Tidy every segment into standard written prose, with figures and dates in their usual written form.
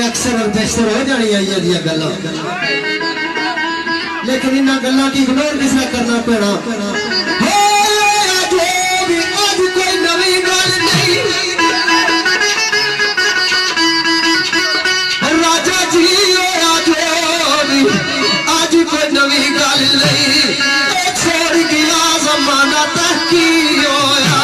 अक्सर और बेशतर हो जानी है गल्लां, लेकिन इन्हां गल्लां की इग्नोर किसने करना पैना। कोई नवी गल नहीं राजा जी, आज कोई नवी गल नहीं, छोड़ गया जमाना तक की होया।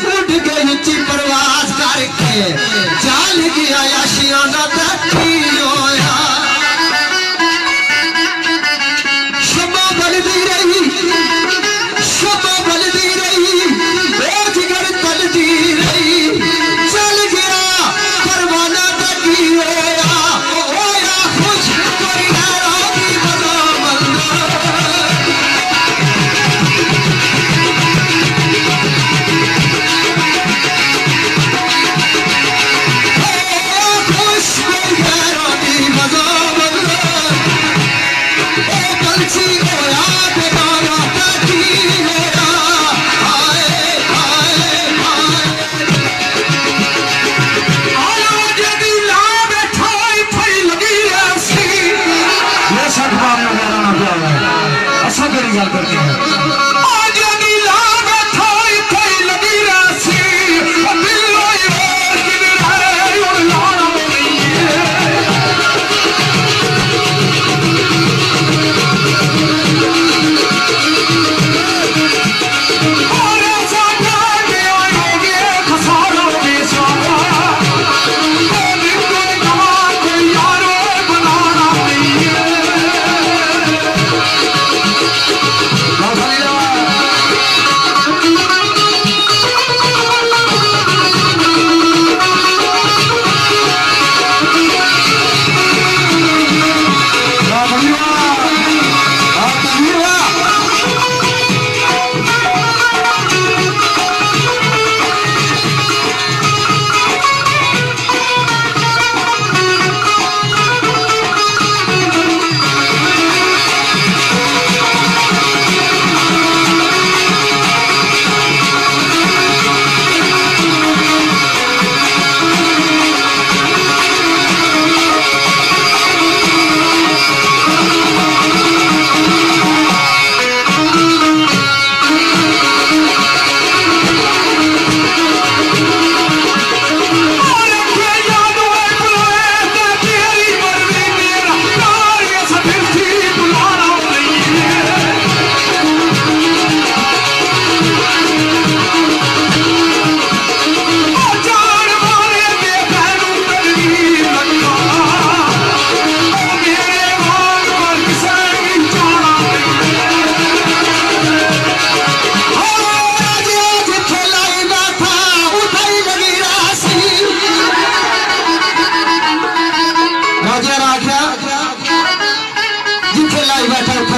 उड़ गई उच्ची परवाज करके चल गया आशियाना तक की होया। शमा बलदी रही, शमा बलदी रही, जिगर तलदी रही, चल गया परवाना तक की होया। होया खुश कोई हैरानी बना गल करते हैं।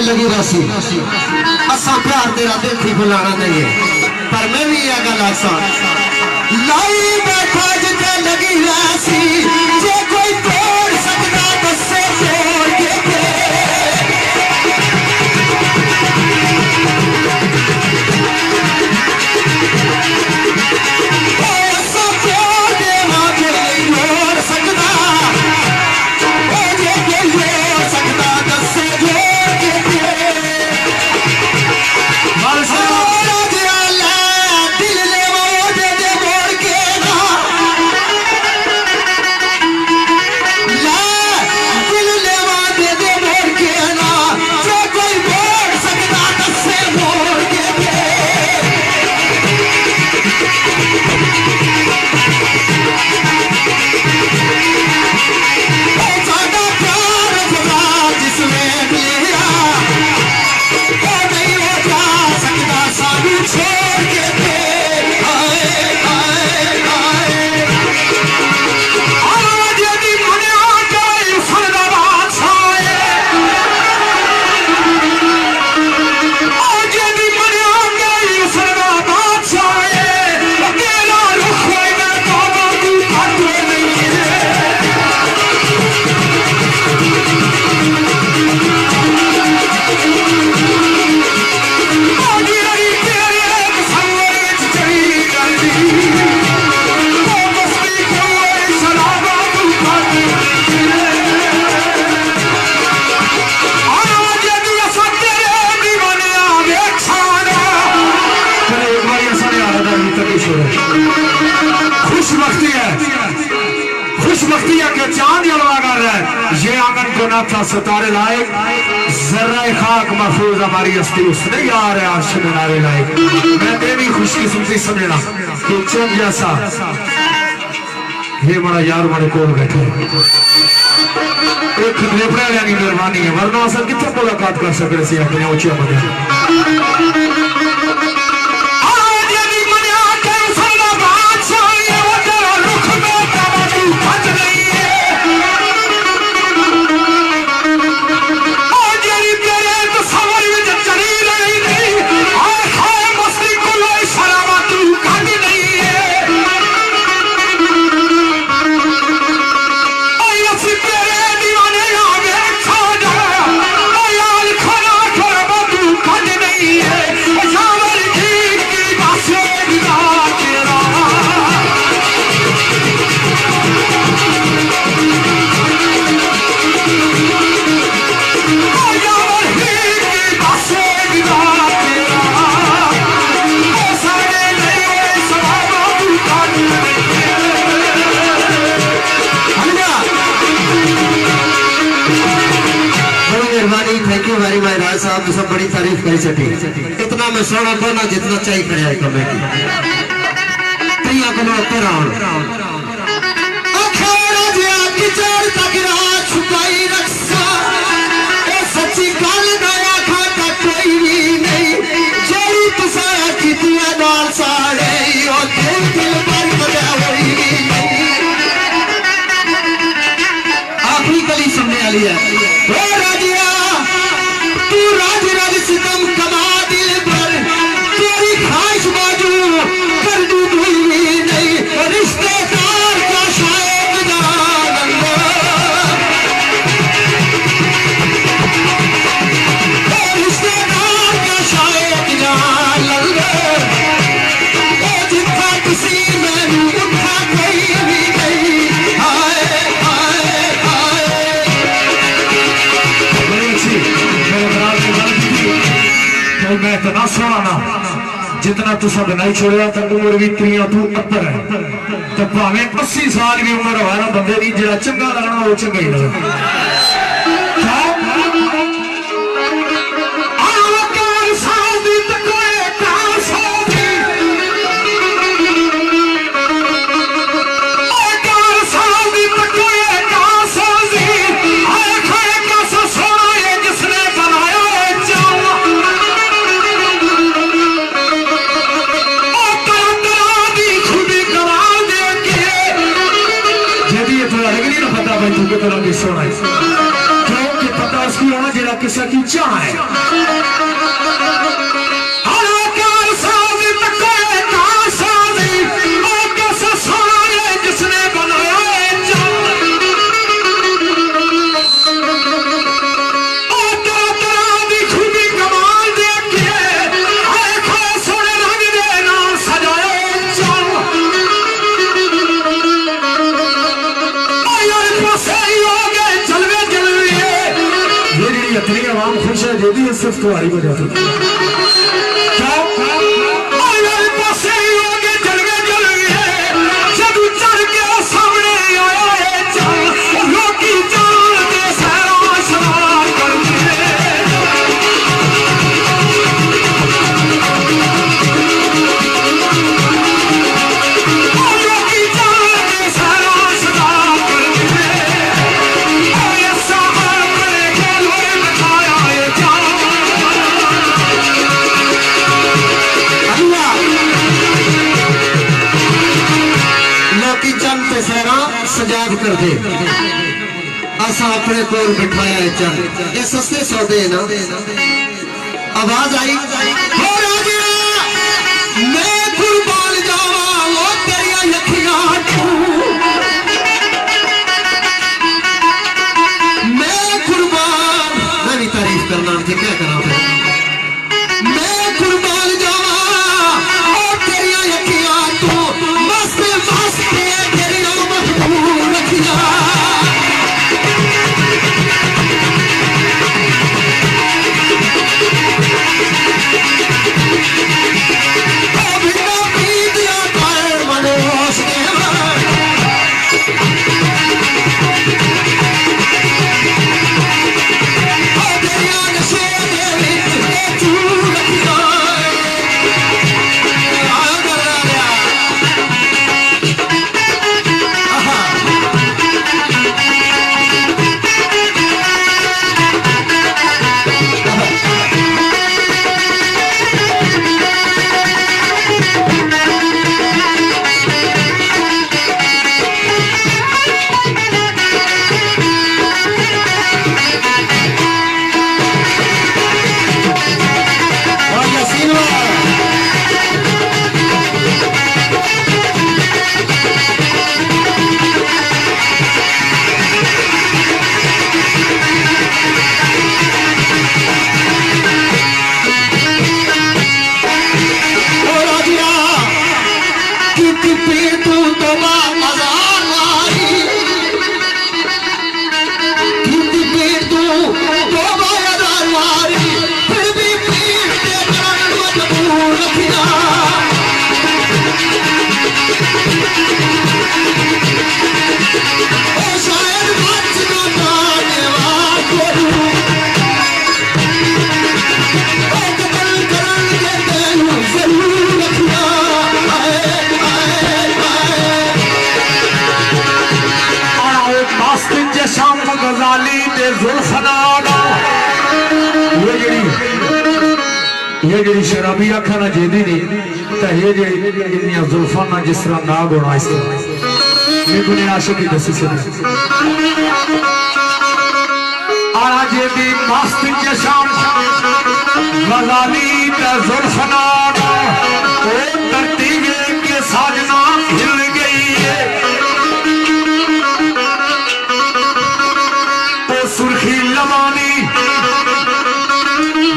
लगी रसी असा प्यार तेरा दिल थी बुलाना नहीं है, पर मैं भी यह गल आसा लाई बैठा जिथे लगी रसी, जे कोई तोड़ सकता दसे तोड़ के खुशबख्ती है, खुशबख्ती है कि चांद जलवा कर रहा है। ये आंगन को ना था सितारे लायक, जर्रा खाक महफूज हमारी हस्ती उसने यार है आश में नारे लायक। मैं तेरी खुशकिस्मती समझना कि चंद जैसा ये बड़ा यार बड़े कोल बैठे एक लेपड़ा लेनी मेहरबानी है, वरना असल कितने मुलाकात कर सकते थे अपने ऊंचे बने। थैंक यू वेरी मच राज साहब, तो सब बड़ी तारीफ करी सटी। इतना मैं सोना बोला जितना चाहिए खड़े है कमे की त्रिया को ऊपर आउं अखेड़ा जे किचड़ तकरा छुपाई रखसा ए सच्ची गल ना आखा ता कोई भी नहीं जेरी तुसा कितिया नाल साड़े ओ दिल पर बजा होई आखिरी कली सुनने वाली है। ओ राजिया तू राज राज सितम कमा दिल पर तेरी ख्वाहिश बाजू कर दूं भूल नहीं रिश्तेदार का शायद रिश्तेदार का शायद जितना किसी मैनू उठा कोई भी नहीं। हाय हाय हाय मैं इतना सोना ना जितना तुसा बनाई छोड़ा तो उम्र भी त्रिया तू अपर है तो भावे 80 साल भी उम्र हो ना बंदे की जो चंगा लगना वो चंगा ही लगना। सोना क्योंकि पता उसकी होना जरा किसी की चाह है। जिसने बनाया खूबी कमाल देखिए सोने रंग दे नाम सजाया इतनी आवाम खुश है जो भी सिर्फ तुम्हारी वजह से सजाद कर दे असा अपने कोल बिठाया है चल ये सस्ते सौदे ना। आवाज आई हो राजा मैं कुर्बान जावा वो तेरिया अखियां मैं कुर्बान मैं भी तारीफ करना थी क्या करा फिर मैं कुर्बान जावा वो तेरिया अखियां तू मस्त मस्त रखिया रखिया ओ शायद बच ना पाने वालों ओ कतल करेंगे तेनू जरूर रखिया मस्त जशाम गजाली ते जुल्फनाना ये जड़ी शराबी आखा ना जेदी नहीं तो ये जड़ी जुल्फाना जिस तरह नाग होना इस तरह मेरे को आशिकी दसी से आना जेदी मस्त जशाम गजाली ते जुल्फनाना ओ तरतीब के साजना हिल गई है सुर्खी लबानी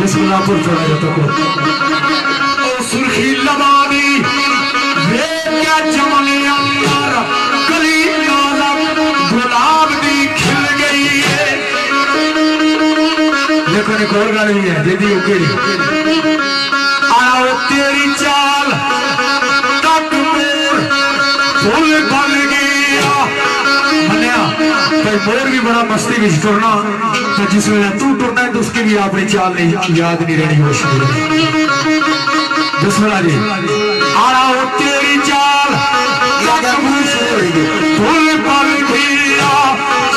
बिस्मिल्लाह चढ़ा जाता को सुर्खी लबानी वे क्या चमने अंदर कली नाज़क गुलाब दी खिल गई है लेकिन एक और गल भी है दीदी ओके आओ तेरी चाल तक फूल बन गया मनिया मोर भी बड़ा मस्ती विच टुरना तो जिस वे तू टुरना है तो उसकी भी अपनी चाल नहीं याद नहीं रहनी मुश्किल बिस्मिल्लाह जी आड़ा हो तेरी चाल फूल बन गया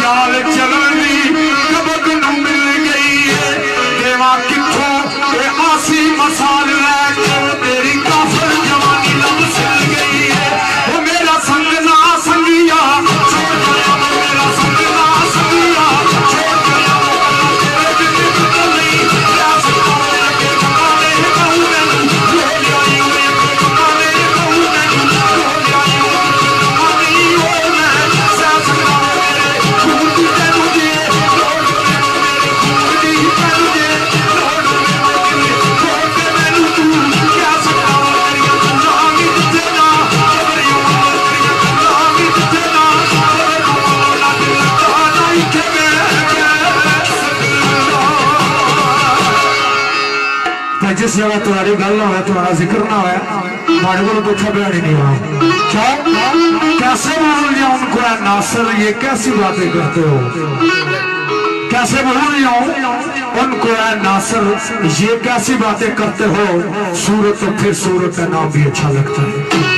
चाल चलनी कबक न मिल गई है देवा किथों ते आसी मसाल लेकर तेरी काफर जवानी लब सिल गई है वो मेरा संग ना संगिया जिस जगह तुम्हारी गल ना हो तुम्हारा जिक्र ना हो हमारे को पूछा बयान नहीं हुआ क्या कैसे बोल लिया उनको है नासर ये कैसी बातें करते हो कैसे बोल लिया उनको है नासर ये कैसी बातें करते हो सूरत तो फिर सूरत का नाम भी अच्छा लगता है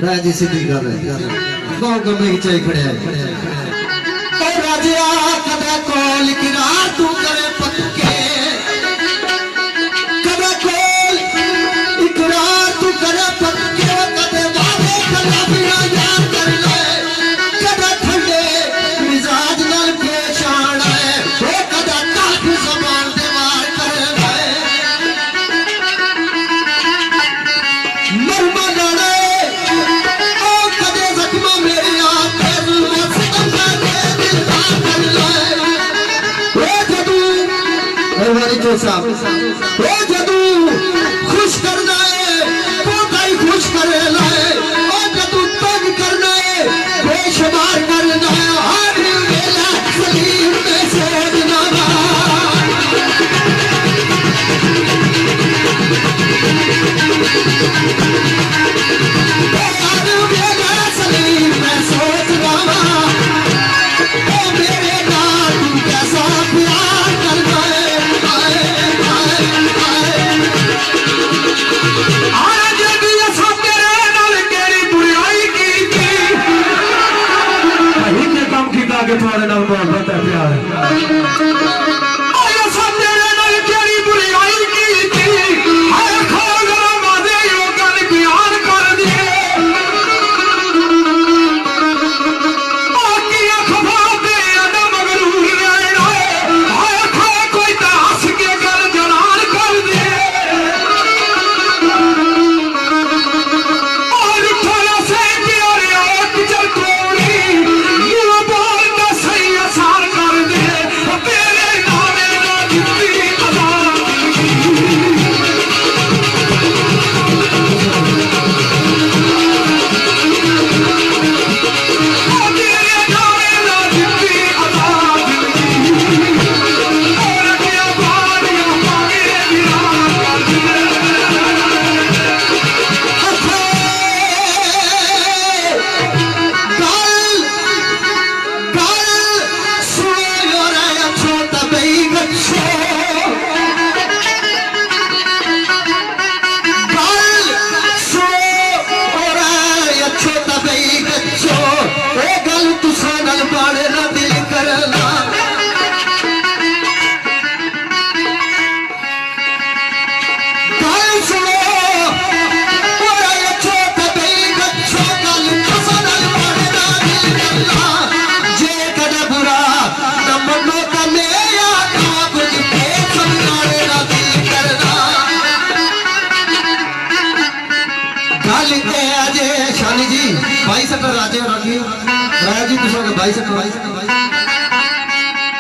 राजी सीधी गल है गांव गमे चाहे खड़े है ओ राजिया कदा कोल किनार तू करे पक्के कदा कोल इकरार तू करे पक्के कदे वादे कला बिना याद कर ले कदा ठंडे मिजाज नाल पेश आना है ओ कदा काफ ज़बान दे वार करे है मरमा नाले ओ कदे जख्मा मेरी आंख पे जुल्म सितम दे दिल बार कर ले ओ जदू हमारी जो साहब ओ जदू खुश करना है कोई खुश करे लाए ओ जदू तंग करना है बेशुमार करना है हर वेला सलीम में सोचना हर वेला सलीम में सोचना ओ मेरे नाल तू कैसा प्यार करना है आज भी ऐसा तेरे नाल केरी बुराई की थी वही के काम की आगे तुम्हारे नाल मोहब्बत है प्यार है आज ऐसा तेरे नाल केरी बुराई की थी हर खोल मादे योगन बयान कर दिए बाकी खफा दे अदा मगरूर रहना हाय खा कोई ता हंस के गल जलाल कर दिए और उठाया से प्यारे आँख चल तोड़ी ये बोल का सही आसार कर दे तेरे नामे ना जितनी आजाद तेरे नामे ना जितनी आजाद और क्या बारियां मांगे वीरान कर भाई सटर राजे राजी राजी पूछो के भाई सटर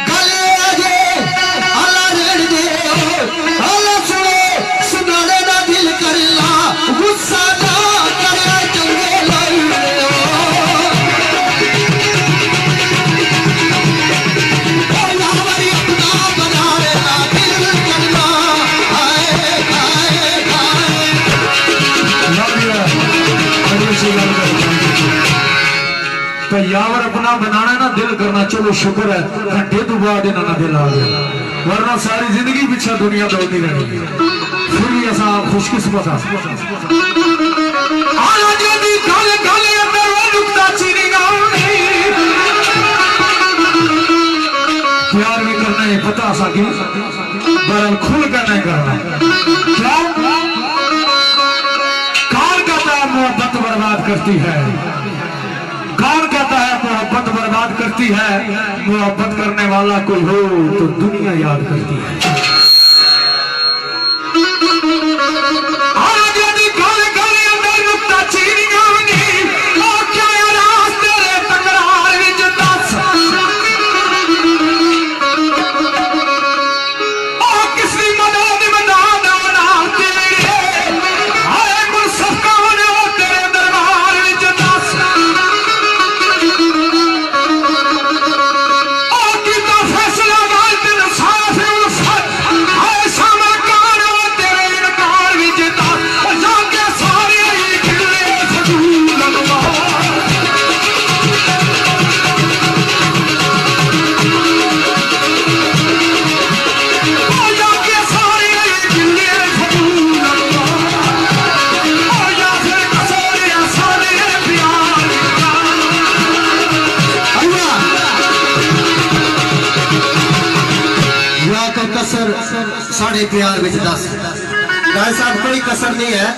गले आजे आला रेड़ दे आला सुनो सुनाने ना दिल करला गुस्सा ना करे चंगे लाई ओ हमारी अपना बनाए ना दिल करला हाय हाय हाय तो यावर अपना बनाना ना दिल करना चलो शुक्र है घंटे तो बाद इन्होंने दिल आ गया वरना सारी जिंदगी पीछे दुनिया दौड़ती रहेगी फिर भी ऐसा खुशकिस्मत प्यार भी करना है पता सा कि बरल खुल कर नहीं करना क्या कौन कहता है मोहब्बत बर्बाद करती है कौन कहता है मोहब्बत बर्बाद करती है मोहब्बत करने वाला कोई हो तो दुनिया याद करती है फैसला कसर साढ़े प्यार में दस राय साहब कोई कसर नहीं है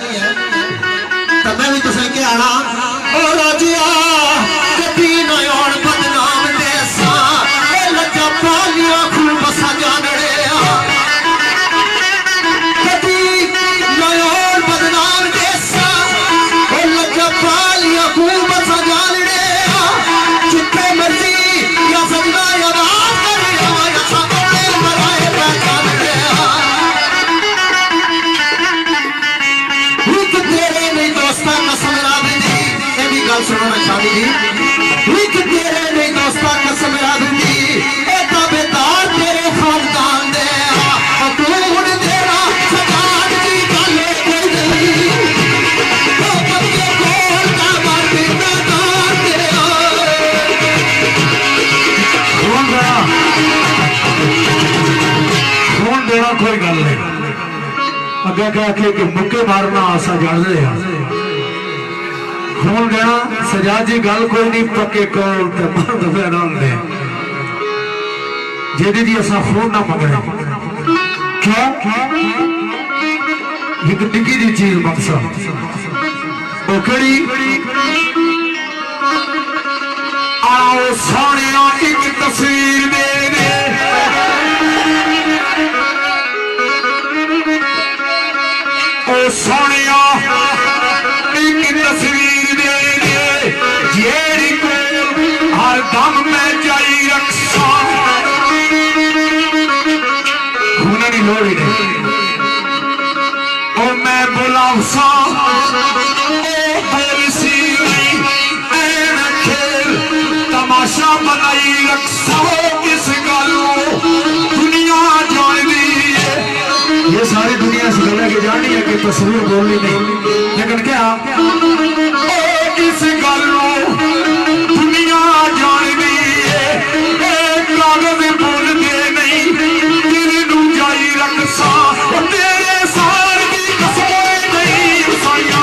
तो मैं भी तुसें क्या आना ओ राजिया कभी ना और बदनाम देसा ए लज्जा पालिया खूब सजानड़े कभी ना और बदनाम देसा ए लज्जा पालिया खूब सजानड़े जिथे मर्जी या सजना या रात करे या सामने मराए पहचानड़े एक तेरे नहीं दोस्ता कसम रावी दी ये भी गल सुनना चाहती थी एक तेरे नहीं दोस्ता कसम रावी दी ए ताबेदार तेरे खानदान दे तू उड़ तेरा सजाद की गल कोई नहीं तो बच्चे कोल का मर्द दार दे फोन देना कोई गल नहीं अगे कह के कि मुक्के मारना आसा जान दे फोन देना सजाद जी गल कोई नहीं पक्के कॉल ते मर्द फैरान दे जेदी जी असा फोन ना मंगने क्यों एक निकी जी चीज मकसद ओ कड़ी आओ सोनिया एक तस्वीर दे दे ओ सोनिया एक तस्वीर दे दे जेड़ी को हर दम में जाई रखसा हुने दी लोड़ ही नहीं ओ मैं बुलावसा ओ पुलिसी ऐन खेल तमाशा बनाई रखसा किस गलो दुनिया जान दी ये सारी दुनिया से गला के जानी है कि तस्वीर बोलनी नहीं लेकिन क्या इस गलो दुनिया जान दी है कागज बोल दे नहीं दिल नू जाई रखसा तेरे सार की कसम नहीं साया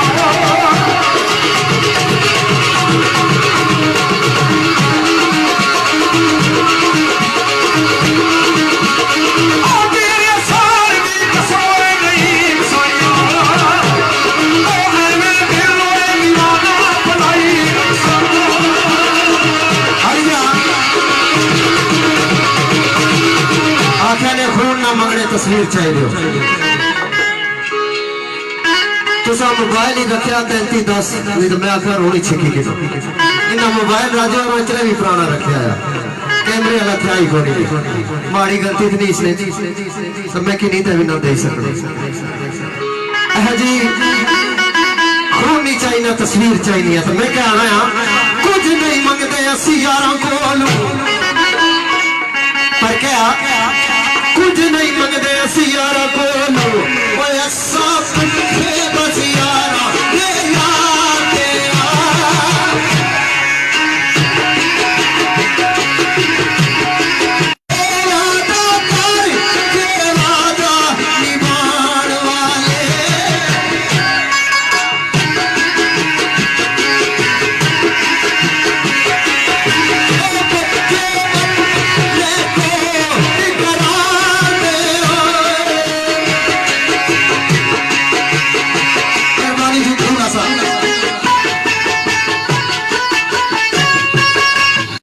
तस्वीर चाहिए तुसा मोबाइल ही रखा 3310 नहीं तो मैं आखिर रोनी छिकी की इन्हें मोबाइल राजा और इतने भी पुराना रखा है कैमरे वाला था ही कोई माड़ी गलती इतनी इसने तो मैं कि नहीं तो भी ना दे सकता जी खून नहीं चाहिए ना तस्वीर चाहिए तो मैं क्या आना कुछ नहीं मंगते असी यारों को